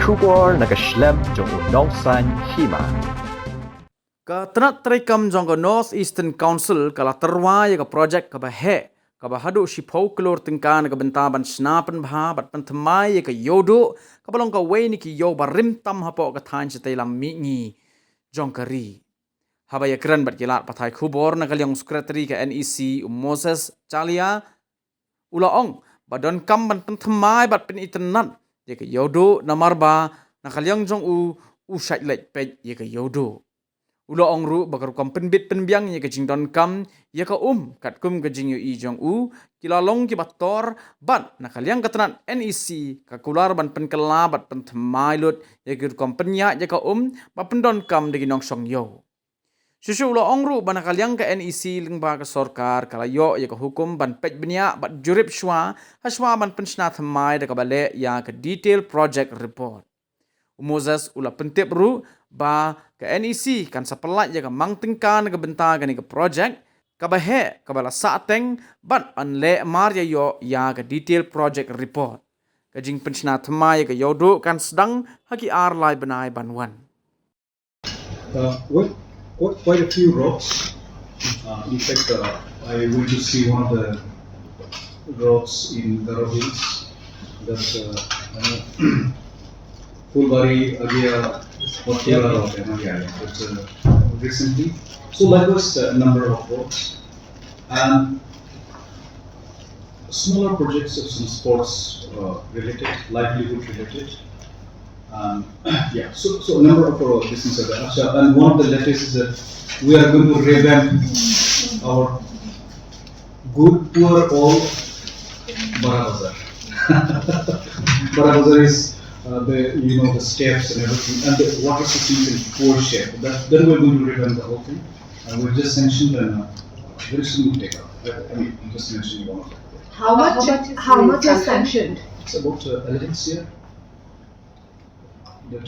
kubor nakaslem jong Nongsan Hima. Ka Trikam jong North Eastern Council kala Tyrwa ya ka project ka bahe ka bahadu shipau Klur Tyngka na ka bentaban snapan bha bat pan Thymmai ya ka Ïewduh ka balong ka way ni ki yo barim tam hapo ka than sa tailam mingi jong kari. Habaya kran bat kilat pathai kubor na kalyang secretary ka NEC Moses Chalia ulaong badon kam ban pan Thymmai bat pin itanan ya ka Ïewduh namarba na kalyang jong usait lek pej ya ka Ïewduh. Ulo ong ru bakar kam penbit penbiang ye kajing don kam ye ka kat kum kajing yu i jong kilalong ki bator ban nakaliang katanan NEC ka kular ban penkela bat pen Thymmai lut ye ka kam penya ye ka ba pendon kam de ginong song yo. Susu ulo ong ru ban nakaliang ka NEC Lyngba ka sorkar kala yo ye ka hukum ban pej benya bat jurip shwa haswa ban Pynshna Thymmai de ka bale ya ka detail project report. Moses ula pentip ru ba ke NEC kan sapelat ya ka mang Tyngka na ka benta ka project ka bahe ka bala sateng ban anle mar ya yo ya ka detail project report ka jing Pynshna Thymmai ka Ïewduh kan sedang haki ar lai benai banwan. Quite a few roads. In fact, I went to see one of the roads in the hills that Fulbari Agia Road recently. So likewise a number of roads and smaller projects of some sports related, livelihood related. Yeah, so a number of businesses are there. And one of the latest is that we are going to revamp our good, poor, all Bara Bazaar. Bara Bazaar is the steps and everything, and the water system is in poor shape. Then we're going to revamp the whole thing. And we've just sanctioned and very soon we'll take up. I mean, you just mentioned one of them. How much is sanctioned? It's about 11 year. That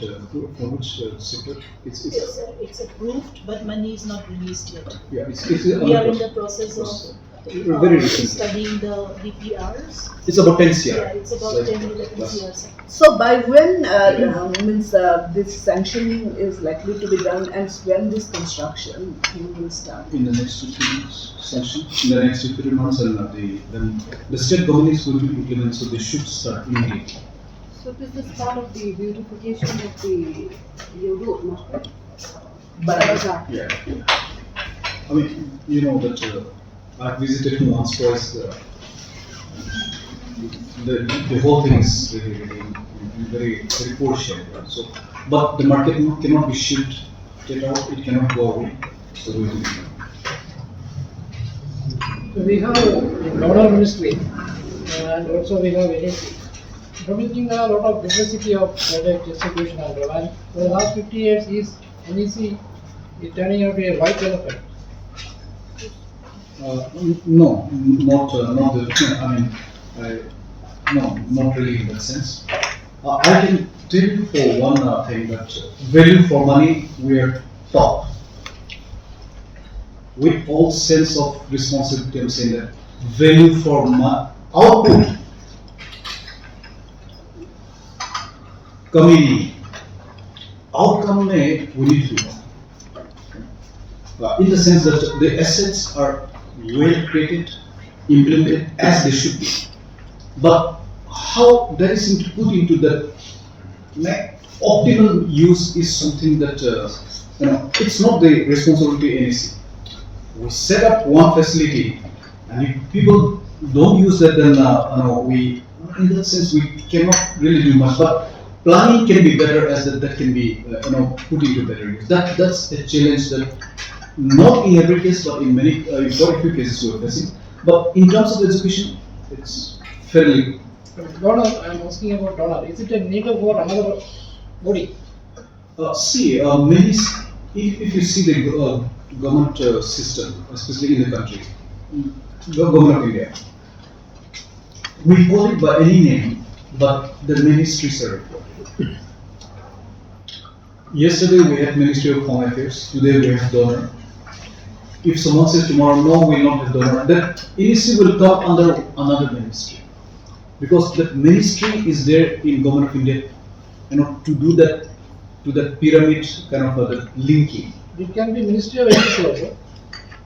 for which sector? It's approved, but money is not released yet. Yeah, we are in the process of very recently studying the DPRs. It's about 10 CR. Yeah, it's about 10-11 CR. So by when this sanctioning is likely to be done, and when this construction will start? In the next 2-3 months, sanction. In the next 2-3 months, and then the state government is going to implement, so they should start immediately. So this is part of the beautification of the Ïewduh, Bazaar. Yeah. I mean, you know that I've visited once, twice. The whole thing is really in very poor shape. So, but the market cannot be shipped, get out. It cannot go away. So we do. So we have a donor ministry and also we have NEC. Permitting a lot of diversity of product distribution and demand. For the last 50 years, is NEC is turning out to be a white elephant. No, not the. I mean, no, not really in that sense. I can tell you for one thing that value for money we are top. With all sense of responsibility, I'm saying that value for output. Coming outcome we need to do in the sense that the assets are well created, implemented as they should be, but how that is put into the optimal use is something that it's not the responsibility of NEC. We set up one facility, and if people don't use that, then we in that sense we cannot really do much. But planning can be better, as that can be put into better use. That's a challenge that not in every case, but in many quite a few cases we're facing. But in terms of education, it's fairly. Donor, I'm asking about donor. Is it a need for another body? See, many. If you see the government system, especially in the country, the government of India, we call it by any name, but the ministries are reported. Yesterday we had Ministry of Home Affairs, today we have donor. If someone says tomorrow, no, we will not have donor, then NEC will come under another ministry. Because that ministry is there in Government of India to do that, to that pyramid kind of the linking. It can be Ministry of NEC also.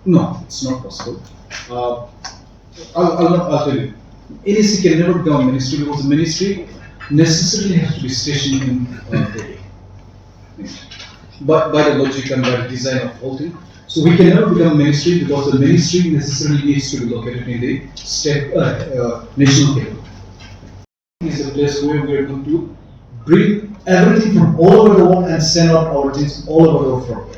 No, it's not possible. I'll tell you. NEC can never become a ministry because the ministry necessarily has to be stationed in Delhi. By the logic and by the design of the whole thing. So we can never become a ministry because the ministry necessarily needs to be located in the state, national capital. It is a place where we are going to bring everything from all over the world and send out our things all over the world.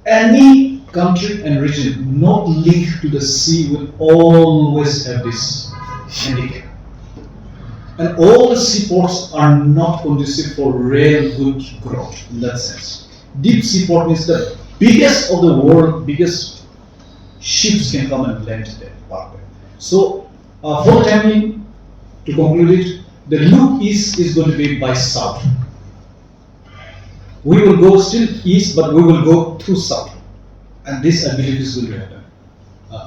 Any country and region not linked to the sea will always have this handicap. And all the seaports are not conducive for real good growth in that sense. Deep seaport means the biggest of the world, biggest ships can come and land there. So, for the time being, to conclude it, the loop east is going to be by south. We will go still east, but we will go through south. And this, I believe, is going to happen.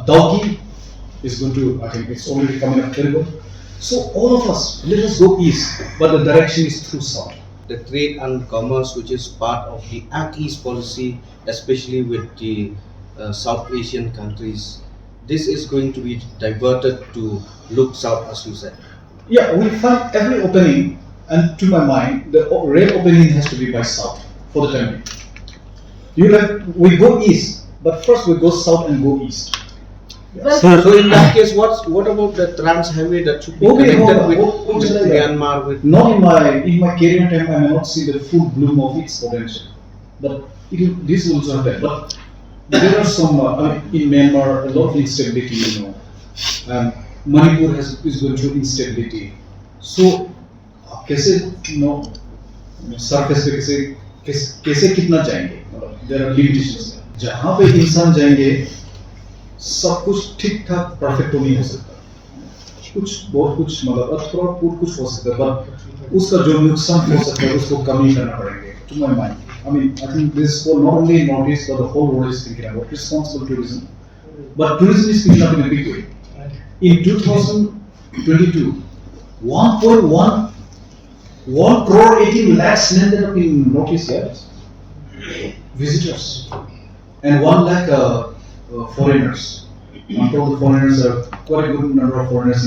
Dalki is going to, I think it's already coming up terrible. So all of us, let us go east, but the direction is through south. The trade and commerce, which is part of the Act East policy, especially with the South Asian countries, this is going to be diverted to look south, as you said. Yeah, we find every opening, and to my mind, the real opening has to be by south for the time being. We go east, but first we go south and go east. So in that case, what about the trans highway that should be connected with Myanmar? With not in my career time, I may not see the full bloom of its potential, but this will also happen. But there are some in Myanmar, a lot of instability. Manipur is going through instability. So, कैसे surface पे कैसे कितना जाएंगे? There are limitations. जहाँ पे इंसान जाएंगे सब कुछ ठीक ठाक परफेक्ट तो नहीं हो सकता, कुछ बहुत कुछ मतलब थोड़ा बहुत कुछ हो सकता है, पर उसका जो नुकसान हो सकता है उसको कम ही करना पड़ेगा. To my mind, I think this for not only Northeast but the whole world is thinking about responsible tourism. But tourism is picking up in a big way. In 2022, 1 crore 18 lakhs landed up in Northeast visitors, and 1 lakh foreigners. After all, the foreigners are quite a good number of foreigners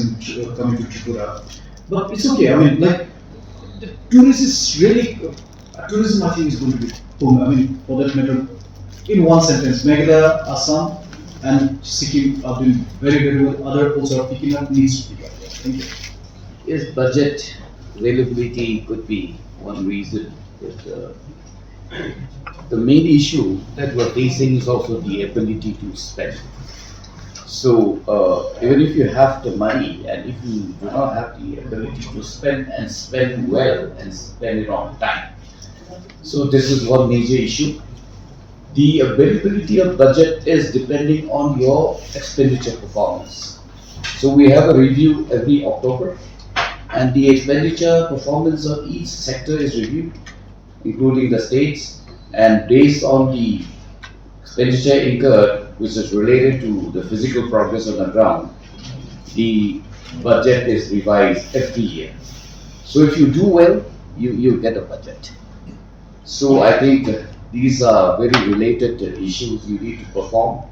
coming to Tripura. But it's okay. The tourism is really tourism. I think is going to be boom. For that matter, in one sentence, Meghalaya, Assam, and Sikkim are doing very very well. Other also are picking up. Needs to pick up. Thank you. Yes, budget availability could be one reason. But, the main issue that we're facing is also the ability to spend. So even if you have the money and if you do not have the ability to spend and spend well and spend it on time. So this is one major issue. The availability of budget is depending on your expenditure performance. So we have a review every October and the expenditure performance of each sector is reviewed, including the states. And based on the expenditure incurred, which is related to the physical progress on the ground, the budget is revised every year. So if you do well, you get a budget. So I think these are very related issues you need to perform.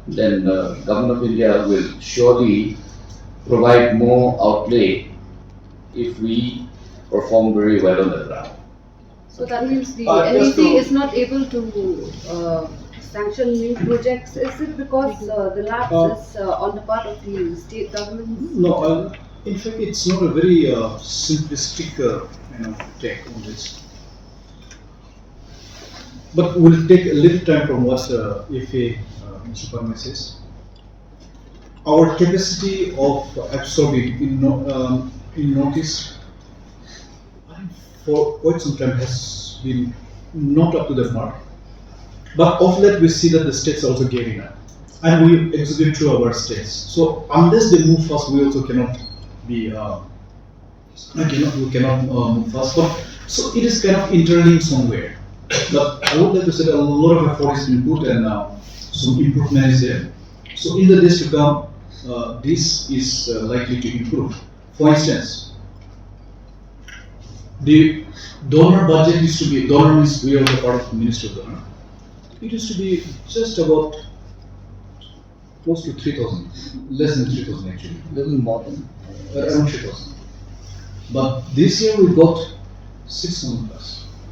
Then the Government of India will surely provide more outlay if we perform very well on the ground. So that means the NEC is not able to sanction new projects. Is it because the lapse is on the part of the state governments? No, in fact, it's not a very simplistic take on this. But we'll take a little time from what FA Mr. Parma says. Our capacity of absorbing in notice for quite some time has been not up to the mark. But of late we see that the states are also gearing up, and we execute through our states. So unless they move fast, we also cannot be. We cannot move fast. But so it is kind of interlinked somewhere. But I would like to say that a lot of effort has been put, and some improvement is there. So in the days to come, this is likely to improve. For instance, the donor budget used to be, donor means we are the part of the Ministry of Donor. It used to be just about close to 3,000, less than 3,000 actually. Little more than. Around 3,000. But this year we got 6,000 plus.